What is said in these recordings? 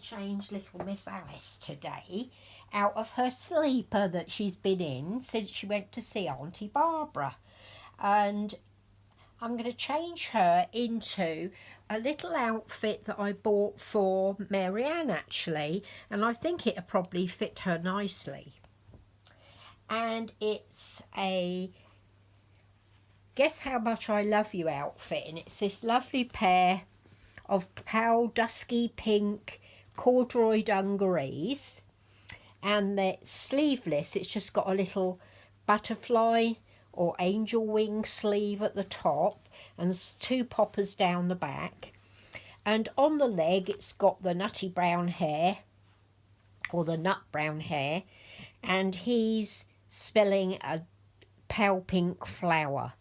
change little Miss Alice today out of her sleeper that she's been in since she went to see Auntie Barbara. And I'm going to change her into a little outfit that I bought for Marianne actually, and I think it'll probably fit her nicely. And it's a Guess How Much I Love You outfit, and it's this lovely pair of pale dusky pink corduroy dungarees, and they're sleeveless. It's just got a little butterfly or angel wing sleeve at the top and 2 poppers down the back, and on the leg it's got the nutty brown hair, or the nut brown hair, and he's spelling a pale pink flower,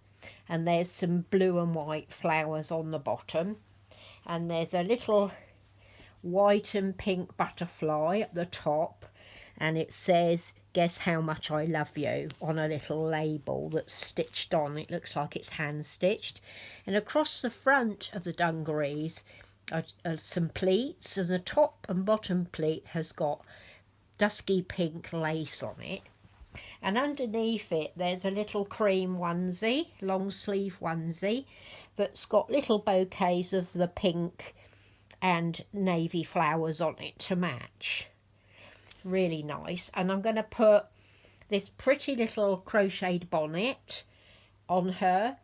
and there's some blue and white flowers on the bottom, and there's a little white and pink butterfly at the top, and it says "Guess How Much I Love You" on a little label that's stitched on. It looks like it's hand stitched, and across the front of the dungarees are some pleats, and the top and bottom pleat has got dusky pink lace on it, and underneath it there's a little cream onesie, long sleeve onesie, that's got little bouquets of the pink and navy flowers on it to match. Really nice. And I'm going to put this pretty little crocheted bonnet on her,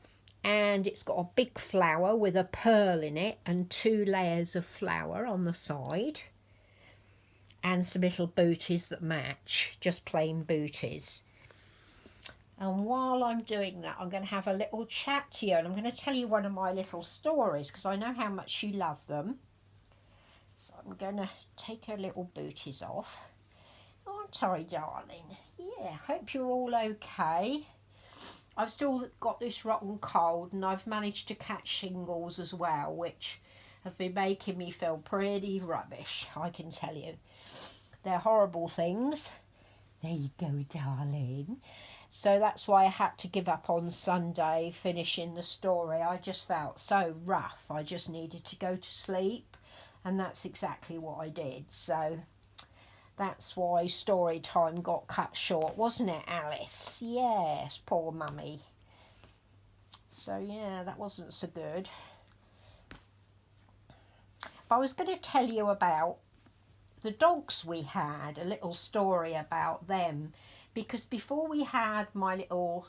and it's got a big flower with a pearl in it and 2 layers of flower on the side, and some little booties that match, just plain booties. And while I'm doing that, I'm going to have a little chat to you, and I'm going to tell you one of my little stories because I know how much you love them. So I'm going to take her little booties off. Aren't I, darling? Yeah, hope you're all okay. I've still got this rotten cold, and I've managed to catch shingles as well, which have been making me feel pretty rubbish, I can tell you. They're horrible things. There you go, darling. So that's why I had to give up on Sunday finishing the story. I just felt so rough. I just needed to go to sleep, and that's exactly what I did. So that's why story time got cut short, wasn't it, Alice? Yes, poor mummy. So yeah, that wasn't so good. But I was going to tell you about the dogs we had, a little story about them, because before we had my little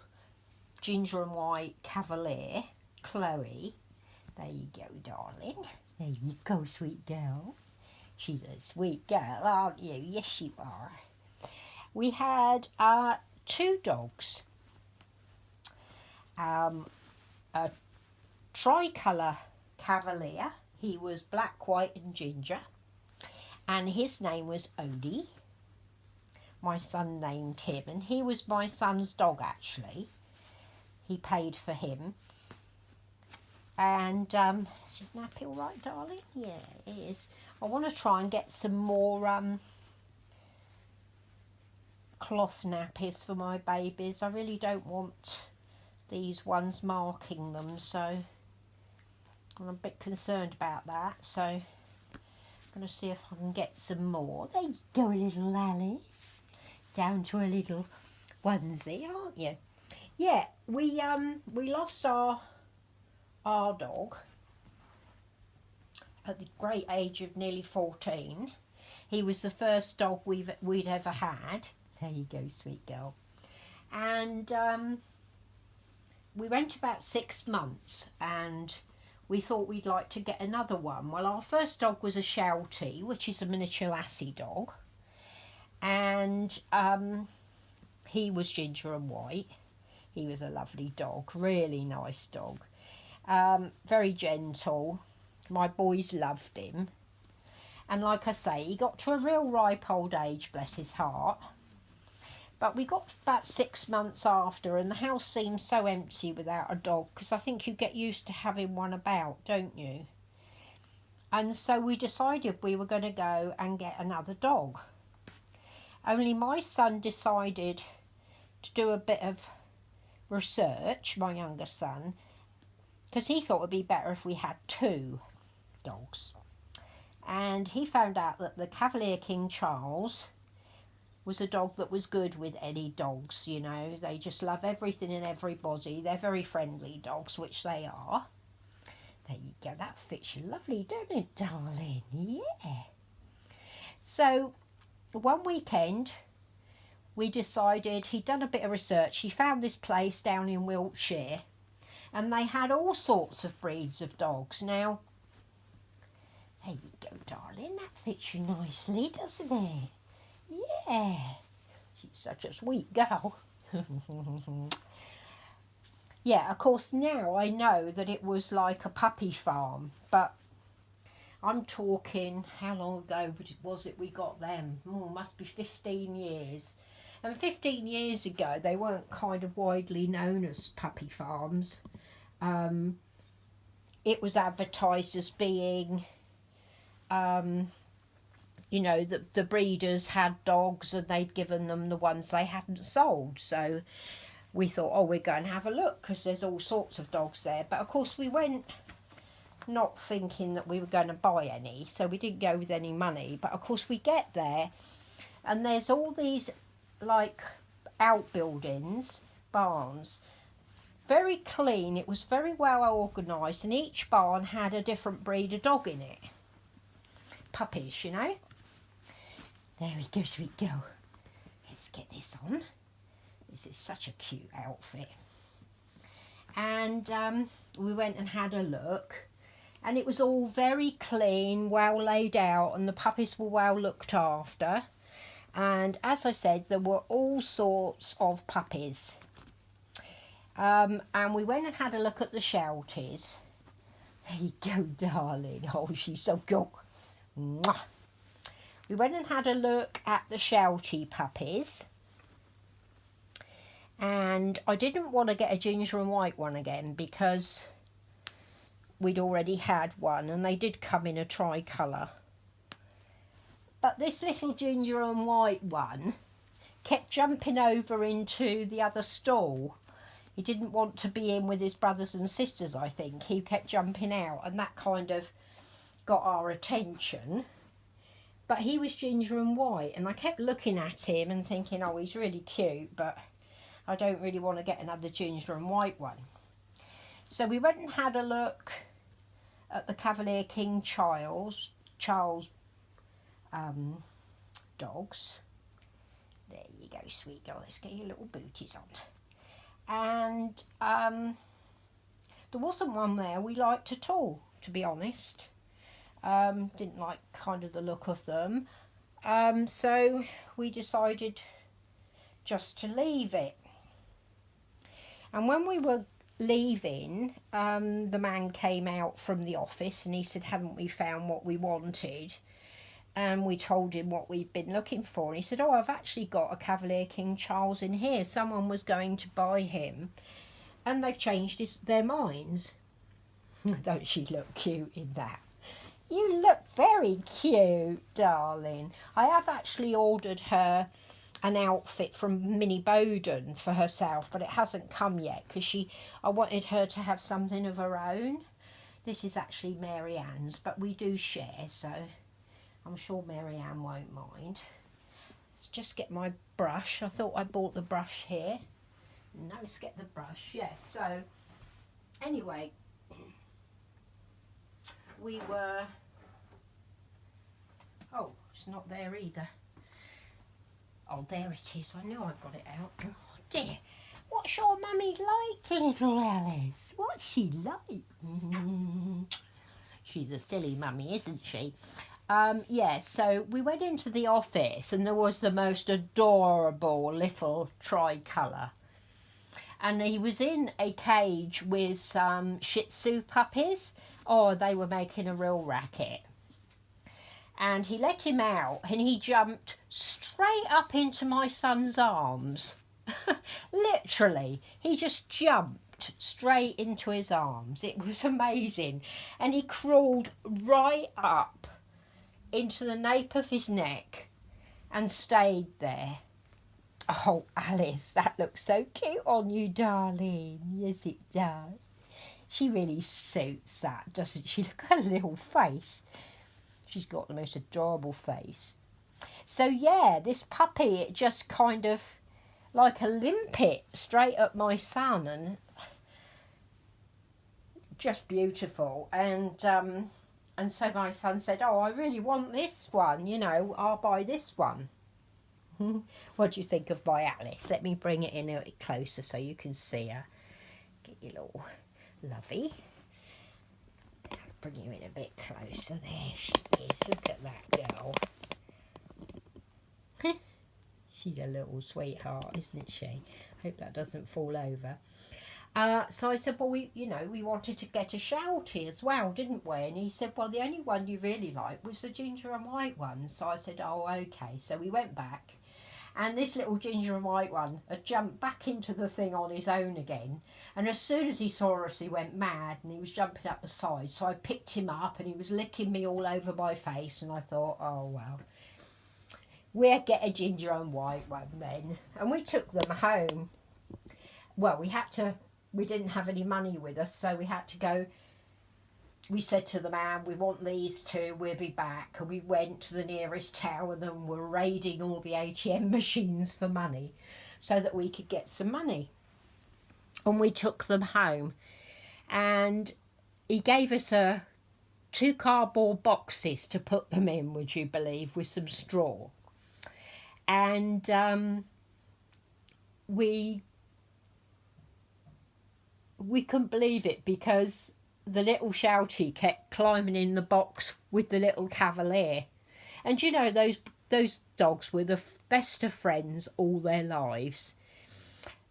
ginger and white Cavalier, Chloe, there you go, darling, there you go, sweet girl. She's a sweet girl, aren't you? Yes, you are. We had 2 dogs. A tricolour Cavalier. He was black, white and ginger. And his name was Odie. My son named him. And he was my son's dog, actually. He paid for him. And is your nappy all right, darling? Yeah, it is. I want to try and get some more cloth nappies for my babies. I really don't want these ones marking them, so I'm a bit concerned about that. So I'm going to see if I can get some more. There you go, little Alice. Down to a little onesie, aren't you? Yeah, we lost our dog at the great age of nearly 14. He was the first dog we'd ever had. There you go, sweet girl. And we went about 6 months, and we thought we'd like to get another one. Well, our first dog was a Sheltie, which is a miniature lassie dog, and he was ginger and white. He was a lovely dog, really nice dog, very gentle. My boys loved him, and like I say, he got to a real ripe old age, bless his heart. But we got about 6 months after, and the house seemed so empty without a dog, because I think you get used to having one about, don't you? And so we decided we were going to go and get another dog. Only my son decided to do a bit of research, my younger son, because he thought it would be better if we had 2 dogs. and he found out that the Cavalier King Charles was a dog that was good with any dogs, you know. They just love everything and everybody. They're very friendly dogs, which they are. There you go. That fits you lovely, don't it, darling? Yeah. So one weekend we decided, he'd done a bit of research. He found this place down in Wiltshire, and they had all sorts of breeds of dogs. Now, there you go, darling. That fits you nicely, doesn't it? Yeah. She's such a sweet girl. Yeah, of course, now I know that it was like a puppy farm, but I'm talking, how long ago was it we got them? Oh, must be 15 years. And 15 years ago, they weren't kind of widely known as puppy farms. It was advertised as being, you know, the breeders had dogs and they'd given them the ones they hadn't sold. So we thought, oh, we're going to have a look because there's all sorts of dogs there. But of course we went not thinking that we were going to buy any, so we didn't go with any money. But of course we get there and there's all these like outbuildings, barns, very clean. It was very well organised, and each barn had a different breed of dog in it. Puppies, you know. There we go, sweet girl. Let's get this on. This is such a cute outfit. And we went and had a look, and it was all very clean, well laid out, and the puppies were well looked after. And as I said, there were all sorts of puppies. And we went and had a look at the Shelties. There you go, darling. Oh, she's so cute. Mwah. We went and had a look at the Sheltie puppies. And I didn't want to get a ginger and white one again because we'd already had one, and they did come in a tricolour. But this little ginger and white one kept jumping over into the other stall. He didn't want to be in with his brothers and sisters, I think. He kept jumping out, and that kind of got our attention. But he was ginger and white, and I kept looking at him and thinking, oh, he's really cute, but I don't really want to get another ginger and white one. So we went and had a look at the Cavalier King Charles dogs. There you go, sweet girl. Let's get your little booties on. And there wasn't one there we liked at all, to be honest. Didn't like kind of the look of them. So we decided just to leave it. And when we were leaving, the man came out from the office and he said, haven't we found what we wanted? And we told him what we'd been looking for. And he said, oh, I've actually got a Cavalier King Charles in here. Someone was going to buy him, and they've changed their minds. Don't she look cute in that? You look very cute, darling. I have actually ordered her an outfit from Minnie Bowden for herself, but it hasn't come yet because I wanted her to have something of her own. This is actually Mary Ann's, but we do share, so I'm sure Mary Ann won't mind. Let's just get my brush. I thought I bought the brush here. No, let's get the brush. Yes, so anyway, we were... Oh, it's not there either. Oh, there it is. I know I've got it out. Oh, dear. What's your mummy like, little Alice? What's she like? She's a silly mummy, isn't she? Yeah, so we went into the office and there was the most adorable little tricolour. And he was in a cage with some Shih Tzu puppies. Oh, they were making a real racket. And he let him out and he jumped straight up into my son's arms. Literally, he just jumped straight into his arms. It was amazing. And he crawled right up into the nape of his neck and stayed there. Oh, Alice, that looks so cute on you, darling. Yes, it does. She really suits that, doesn't she? Look at her little face. She's got the most adorable face. So yeah, this puppy, it just kind of like a limpet straight at my son, and just beautiful. And so my son said, oh, I really want this one, you know, I'll buy this one. What do you think of my Alice? Let me bring it in a bit closer so you can see her. Get your little lovey. Bring you in a bit closer. There she is. Look at that girl. She's a little sweetheart, isn't she? Hope that doesn't fall over. So I said, well, we wanted to get a Sheltie as well, didn't we? And he said, well, the only one you really liked was the ginger and white one. So I said, oh, okay. So we went back, and this little ginger and white one had jumped back into the thing on his own again. And as soon as he saw us, he went mad, and he was jumping up the side. So I picked him up, and he was licking me all over my face. And I thought, oh, well, we'll get a ginger and white one then. And we took them home. Well, we didn't have any money with us, so we had to go. We said to the man, we want these two, we'll be back. And we went to the nearest town and were raiding all the ATM machines for money so that we could get some money. And we took them home. And he gave us two cardboard boxes to put them in, would you believe, with some straw. And we couldn't believe it, because the little Sheltie kept climbing in the box with the little Cavalier. And you know, those dogs were the best of friends all their lives.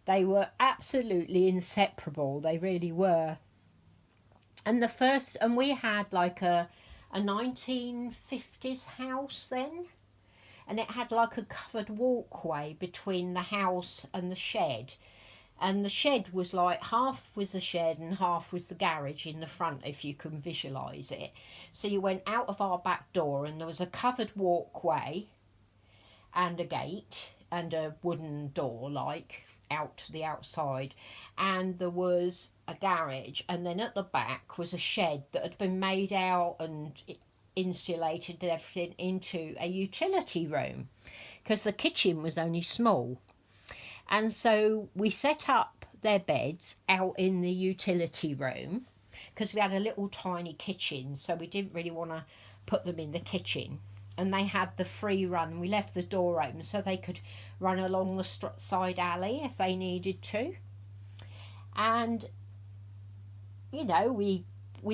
They were absolutely inseparable. They really were. And we had like a 1950s house then. And it had like a covered walkway between the house and the shed. And the shed was like, half was the shed and half was the garage in the front, if you can visualise it. So you went out of our back door, and there was a covered walkway and a gate and a wooden door, like, out to the outside. And there was a garage, and then at the back was a shed that had been made out and insulated and everything into a utility room, because the kitchen was only small. And so we set up their beds out in the utility room, because we had a little tiny kitchen, so we didn't really want to put them in the kitchen. And they had the free run. We left the door open so they could run along the side alley if they needed to. And, you know, we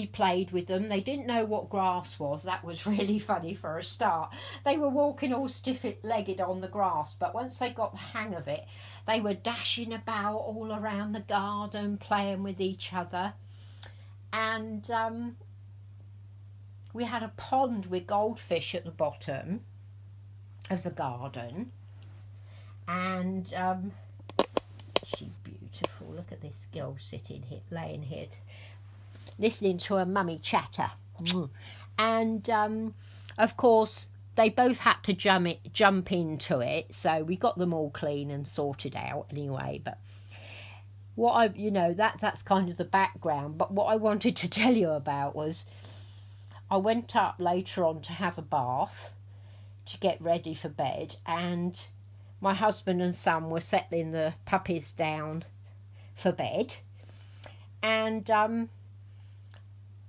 played with them. They didn't know what grass was. That was really funny for a start. They were walking all stiff-legged on the grass, but once they got the hang of it, they were dashing about all around the garden, playing with each other. And we had a pond with goldfish at the bottom of the garden. And she's beautiful. Look at this girl sitting here, laying here, listening to her mummy chatter. And of course they both had to jump into it, so we got them all clean and sorted out anyway. But that's kind of the background. But what I wanted to tell you about was, I went up later on to have a bath to get ready for bed, and my husband and son were settling the puppies down for bed. And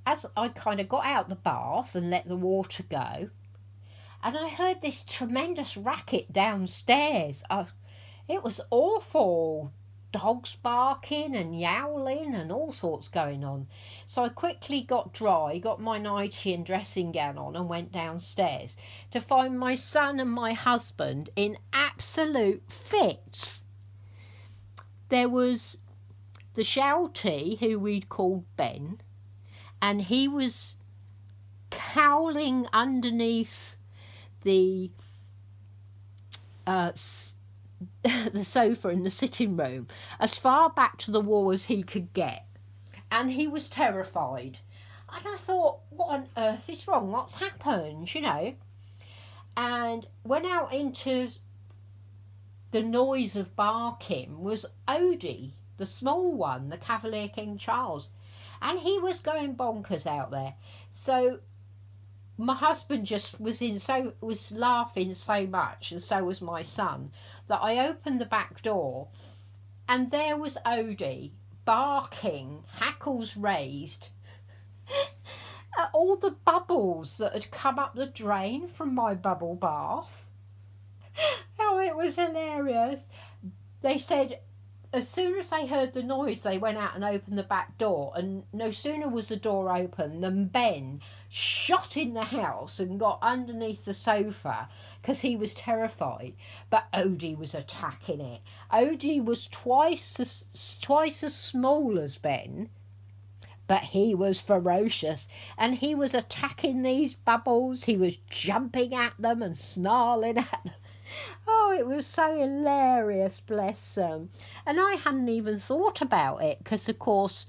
as I kind of got out the bath and let the water go, and I heard this tremendous racket downstairs. It was awful. Dogs barking and yowling and all sorts going on. So I quickly got dry, got my nightie and dressing gown on, and went downstairs to find my son and my husband in absolute fits. There was the Sheltie, who we'd called Ben, and he was cowling underneath the sofa in the sitting room, as far back to the wall as he could get, and he was terrified. And I thought, what on earth is wrong? What's happened, you know? And went out into the noise of barking was Odie, the small one, the Cavalier King Charles, and he was going bonkers out there. So my husband just was laughing so much, and so was my son, that I opened the back door, and there was Odie barking, hackles raised, at all the bubbles that had come up the drain from my bubble bath. Oh, it was hilarious. They said as soon as they heard the noise, they went out and opened the back door, and no sooner was the door open than Ben shot in the house and got underneath the sofa because he was terrified. But Odie was attacking it. Odie was twice as small as Ben, but he was ferocious, and he was attacking these bubbles. He was jumping at them and snarling at them. Oh, it was so hilarious, bless them. And I hadn't even thought about it because, of course,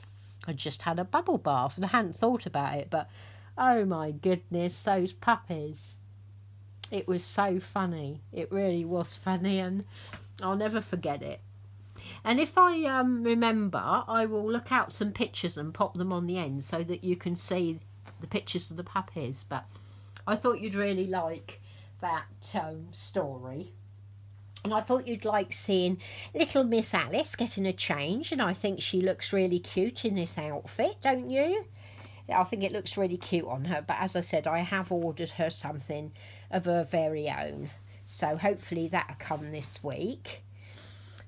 I just had a bubble bath and I hadn't thought about it. But, oh my goodness, those puppies. It was so funny. It really was funny, and I'll never forget it. And if I remember, I will look out some pictures and pop them on the end so that you can see the pictures of the puppies. But I thought you'd really like that story. And I thought you'd like seeing little Miss Alice getting a change, and I think she looks really cute in this outfit, don't you? I think it looks really cute on her, but as I said, I have ordered her something of her very own, so hopefully that'll come this week.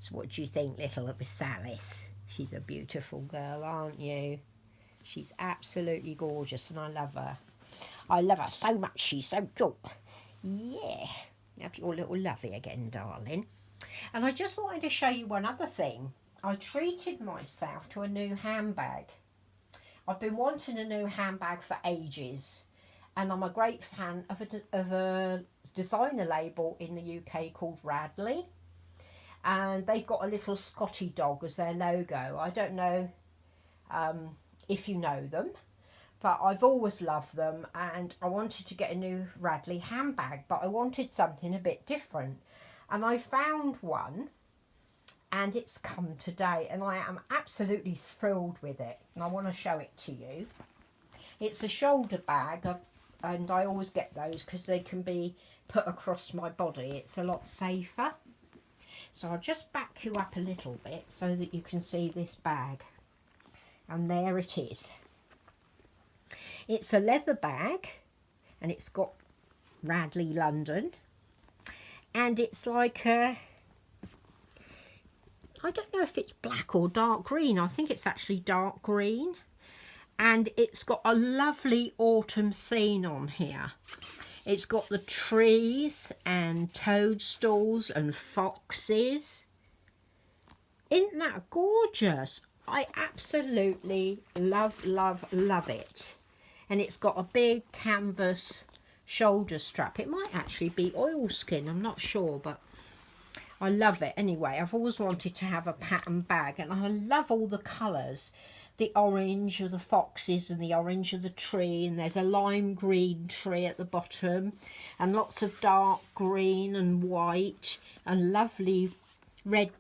So what do you think, little Miss Alice? She's a beautiful girl, aren't you? She's absolutely gorgeous, and I love her. I love her so much, she's so cute. Yeah, have your little lovey again, darling. And I just wanted to show you one other thing. I treated myself to a new handbag. I've been wanting a new handbag for ages, and I'm a great fan of a designer label in the UK called Radley, and they've got a little Scotty dog as their logo. I don't know if you know them, but I've always loved them, and I wanted to get a new Radley handbag, but I wanted something a bit different. And I found one, and it's come today, and I am absolutely thrilled with it. And I want to show it to you. It's a shoulder bag, and I always get those because they can be put across my body. It's a lot safer. So I'll just back you up a little bit so that you can see this bag. And there it is. It's a leather bag, and it's got Radley London, and it's like I don't know if it's black or dark green. I think it's actually dark green, and it's got a lovely autumn scene on here. It's got the trees and toadstools and foxes. Isn't that gorgeous? I absolutely love, love, love it. And it's got a big canvas shoulder strap. It might actually be oilskin, I'm not sure, but I love it anyway. I've always wanted to have a pattern bag, and I love all the colours. The orange of the foxes and the orange of the tree, and there's a lime green tree at the bottom, and lots of dark green and white and lovely red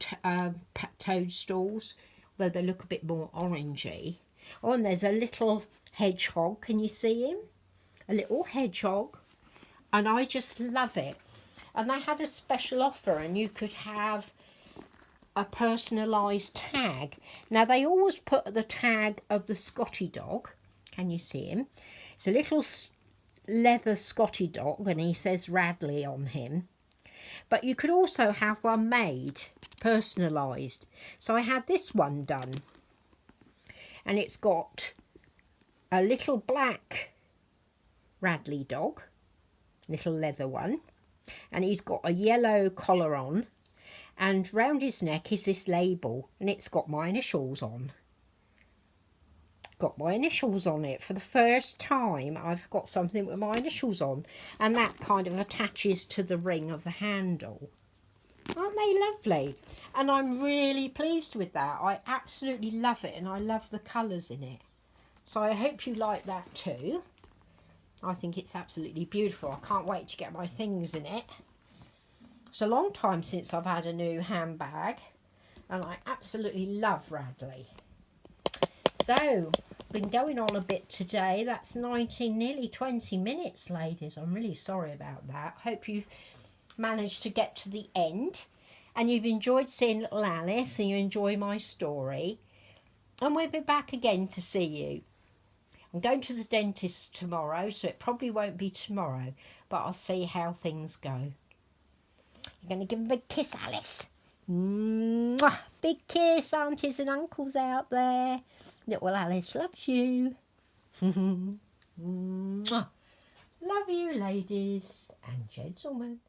toadstools, though they look a bit more orangey. Oh, and there's a little hedgehog. Can you see him? A little hedgehog, and I just love it. And they had a special offer, and you could have a personalised tag. Now they always put the tag of the Scotty dog. Can you see him? It's a little leather Scotty dog, and he says Radley on him. But you could also have one made, personalised. So I had this one done, and it's got a little black Radley dog, little leather one, and he's got a yellow collar on, and round his neck is this label, and it's got my initials on. Got my initials on it. For the first time I've got something with my initials on, and that kind of attaches to the ring of the handle. Aren't they lovely? And I'm really pleased with that. I absolutely love it, and I love the colours in it. So I hope you like that too. I think it's absolutely beautiful. I can't wait to get my things in it. It's a long time since I've had a new handbag, and I absolutely love Radley. So been going on a bit today. That's 19, nearly 20 minutes, ladies. I'm really sorry about that. Hope you've managed to get to the end and you've enjoyed seeing little Alice and you enjoy my story. And we'll be back again to see you. I'm going to the dentist tomorrow, so it probably won't be tomorrow, but I'll see how things go. You're going to give a big kiss, Alice. Mwah! Big kiss, aunties and uncles out there. Little Alice loves you. Mwah! Love you, ladies and gentlemen.